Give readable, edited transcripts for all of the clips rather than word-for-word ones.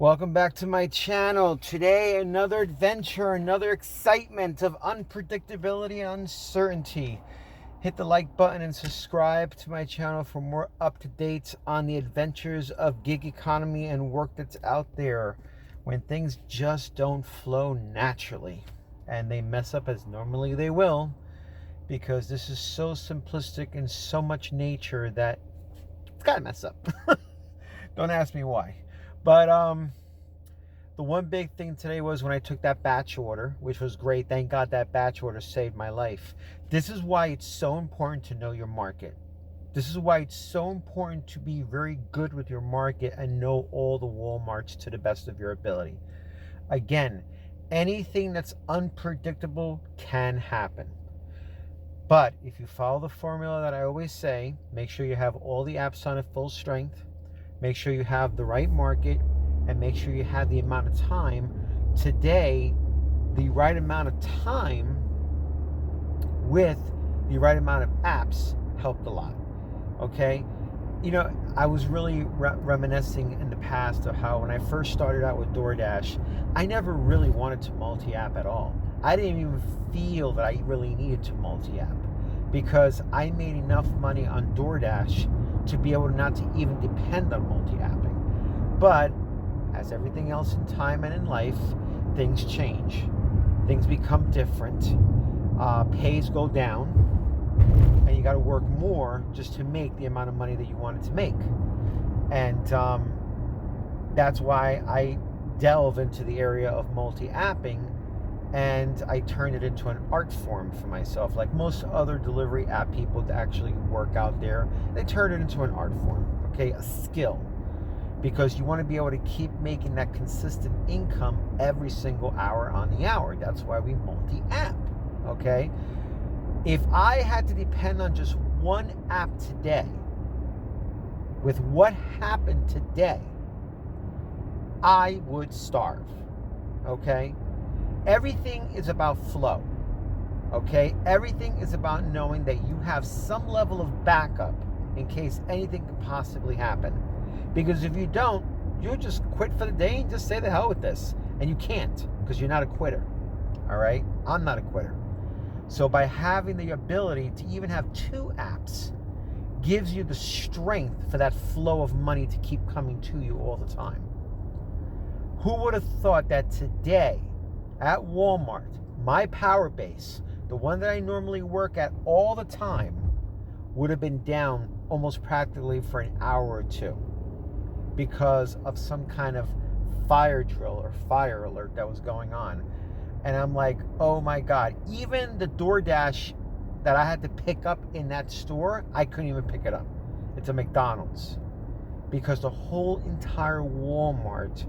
Welcome back to my channel. Today, another adventure, another excitement of unpredictability and uncertainty. Hit the like button and subscribe to my channel for more up-to-dates on the adventures of gig economy and work that's out there when things just don't flow naturally. And they mess up as normally they will, because this is so simplistic and so much nature that it's gotta mess up. Don't ask me why. But the one big thing today was when I took that batch order, which was great. Thank God that batch order saved my life. This is why it's so important to know your market. This is why it's so important to be very good with your market and know all the Walmarts to the best of your ability. Again, anything that's unpredictable can happen. But if you follow the formula that I always say, make sure you have all the apps on at full strength, make sure you have the right market, and make sure you have the amount of time. Today, the right amount of time with the right amount of apps helped a lot. Okay? You know, I was really reminiscing in the past of how when I first started out with DoorDash, I never really wanted to multi-app at all. I didn't even feel that I really needed to multi-app because I made enough money on DoorDash to be able not to even depend on multi-apping. But as everything else in time and in life, things change. Things become different. Pays go down. And you got to work more just to make the amount of money that you wanted to make. And that's why I delve into the area of multi-apping, and I turn it into an art form for myself. Like most other delivery app people that actually work out there, they turn it into an art form, okay? A skill. Because you want to be able to keep making that consistent income every single hour on the hour. That's why we multi-app, okay? If I had to depend on just one app today, with what happened today, I would starve, okay? Everything is about flow, okay? Everything is about knowing that you have some level of backup in case anything could possibly happen. Because if you don't, you'll just quit for the day and just say the hell with this. And you can't, because you're not a quitter, all right? I'm not a quitter. So by having the ability to even have two apps gives you the strength for that flow of money to keep coming to you all the time. Who would have thought that today at Walmart, my power base, the one that I normally work at all the time, would have been down almost practically for an hour or two because of some kind of fire drill or fire alert that was going on. And I'm like, oh my God, even the DoorDash that I had to pick up in that store, I couldn't even pick it up. It's a McDonald's. Because the whole entire Walmart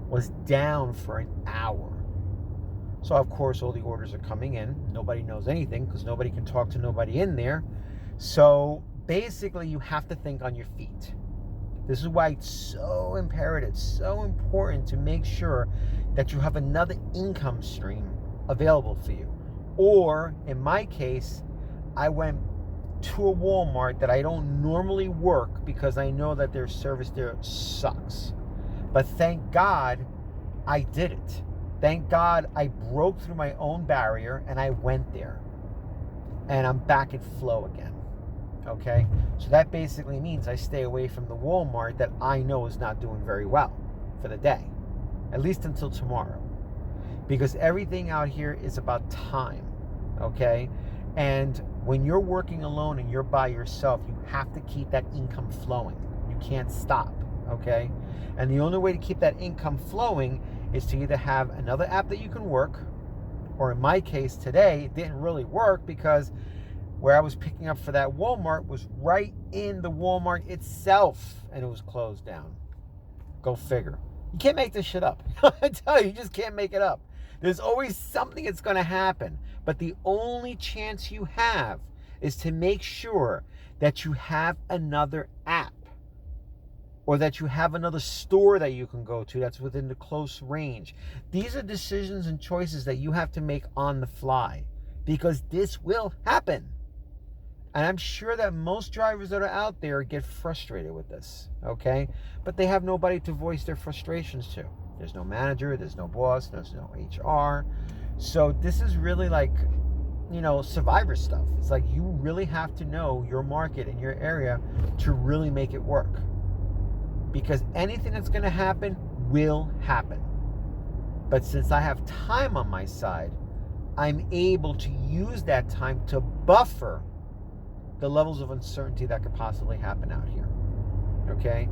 was down for an hour. So of course all the orders are coming in. Nobody knows anything because nobody can talk to nobody in there. So basically you have to think on your feet. This is why it's so imperative, so important to make sure that you have another income stream available for you. Or in my case, I went to a Walmart that I don't normally work because I know that their service there sucks. But thank God I did it. Thank God I broke through my own barrier and I went there. And I'm back in flow again. Okay? So that basically means I stay away from the Walmart that I know is not doing very well for the day. At least until tomorrow. Because everything out here is about time. Okay? And when you're working alone and you're by yourself, you have to keep that income flowing. You can't stop. Okay? And the only way to keep that income flowing is to either have another app that you can work, or in my case today, it didn't really work because where I was picking up for that Walmart was right in the Walmart itself, and it was closed down. Go figure. You can't make this shit up. I tell you just can't make it up. There's always something that's going to happen, but the only chance you have is to make sure that you have another app, or that you have another store that you can go to that's within the close range. These are decisions and choices that you have to make on the fly, because this will happen. And I'm sure that most drivers that are out there get frustrated with this, okay? But they have nobody to voice their frustrations to. There's no manager, there's no boss, there's no HR. So this is really like, survivor stuff. It's like you really have to know your market and your area to really make it work. Because anything that's going to happen will happen. But since I have time on my side, I'm able to use that time to buffer the levels of uncertainty that could possibly happen out here. Okay?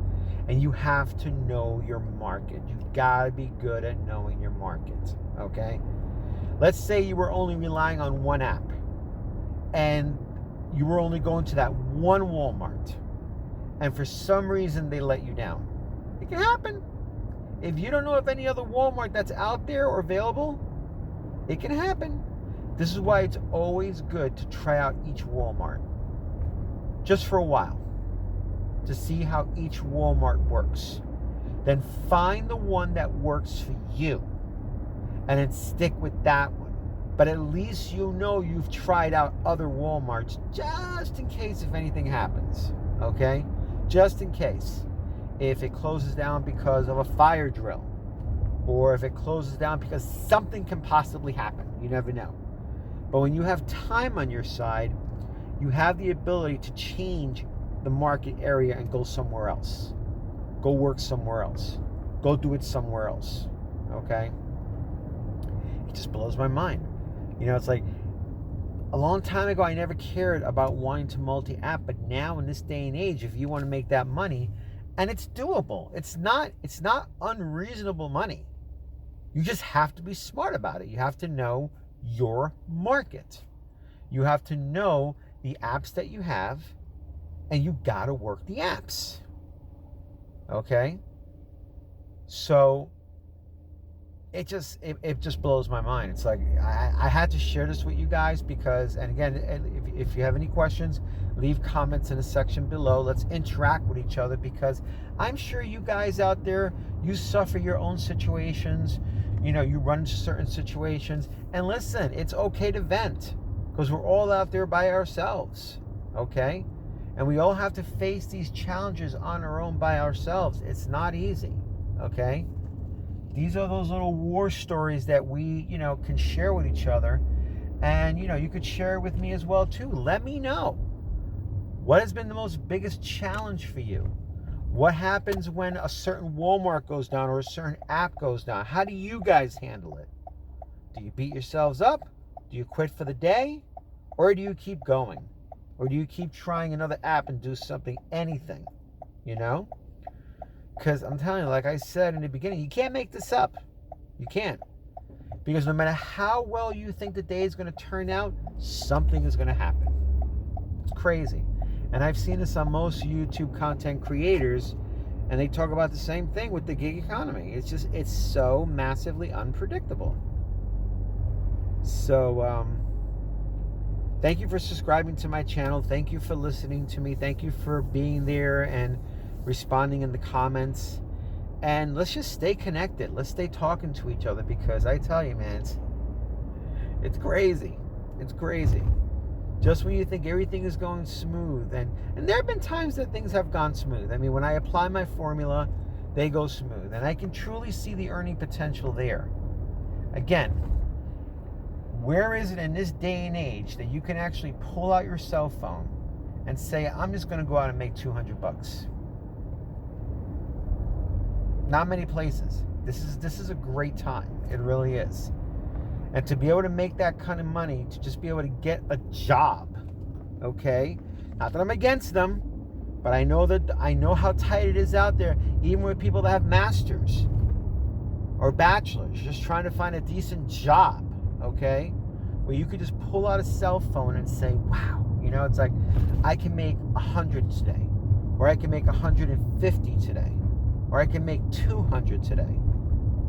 And you have to know your market. You've got to be good at knowing your market. Okay? Let's say you were only relying on one app and you were only going to that one Walmart, and for some reason they let you down. It can happen. If you don't know of any other Walmart that's out there or available, it can happen. This is why it's always good to try out each Walmart just for a while to see how each Walmart works. Then find the one that works for you and then stick with that one. But at least you've tried out other Walmarts just in case if anything happens, okay? Just in case. If it closes down because of a fire drill, or if it closes down because something can possibly happen. You never know. But when you have time on your side, you have the ability to change the market area and go somewhere else. Go work somewhere else. Go do it somewhere else. Okay? It just blows my mind. It's like a long time ago, I never cared about wanting to multi-app, but now in this day and age, if you want to make that money, and it's doable, it's not unreasonable money. You just have to be smart about it. You have to know your market. You have to know the apps that you have, and you got to work the apps. Okay? So it just blows my mind. It's like I had to share this with you guys because, and again, if you have any questions, leave comments in the section below. Let's interact with each other because I'm sure you guys out there, you suffer your own situations. You run into certain situations. And listen, it's okay to vent because we're all out there by ourselves, okay? And we all have to face these challenges on our own by ourselves. It's not easy, okay? These are those little war stories that we, can share with each other. And, you could share it with me as well, too. Let me know. What has been the most biggest challenge for you? What happens when a certain Walmart goes down or a certain app goes down? How do you guys handle it? Do you beat yourselves up? Do you quit for the day? Or do you keep going? Or do you keep trying another app and do something, anything? Because I'm telling you, like I said in the beginning, you can't make this up. You can't. Because no matter how well you think the day is going to turn out, something is going to happen. It's crazy. And I've seen this on most YouTube content creators, and they talk about the same thing with the gig economy. It's so massively unpredictable. So, thank you for subscribing to my channel. Thank you for listening to me. Thank you for being there and responding in the comments. And let's just stay connected. Let's stay talking to each other because I tell you, man, it's crazy. It's crazy. Just when you think everything is going smooth, and there have been times that things have gone smooth. I mean, when I apply my formula, they go smooth. And I can truly see the earning potential there. Again, where is it in this day and age that you can actually pull out your cell phone and say, I'm just going to go out and make $200? Not many places. This is a great time. It really is. And to be able to make that kind of money, to just be able to get a job, okay? Not that I'm against them, but I know how tight it is out there, even with people that have masters or bachelors, just trying to find a decent job, okay? Where you could just pull out a cell phone and say, wow, it's like I can make 100 today, or I can make 150 today, or I can make 200 today.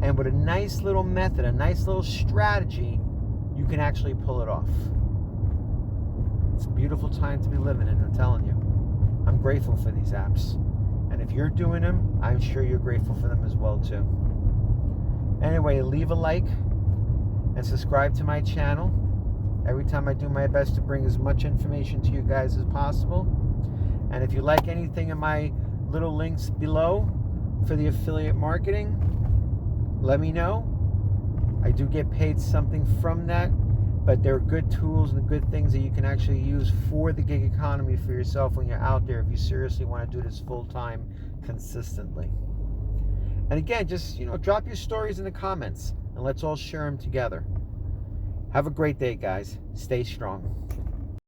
And with a nice little method, a nice little strategy, you can actually pull it off. It's a beautiful time to be living in, I'm telling you. I'm grateful for these apps. And if you're doing them, I'm sure you're grateful for them as well, too. Anyway, leave a like and subscribe to my channel. Every time I do my best to bring as much information to you guys as possible. And if you like anything in my little links below for the affiliate marketing, let me know. I do get paid something from that, but they're good tools and good things that you can actually use for the gig economy for yourself when you're out there if you seriously want to do this full time consistently. And again, just drop your stories in the comments and let's all share them together. Have a great day, guys. Stay strong.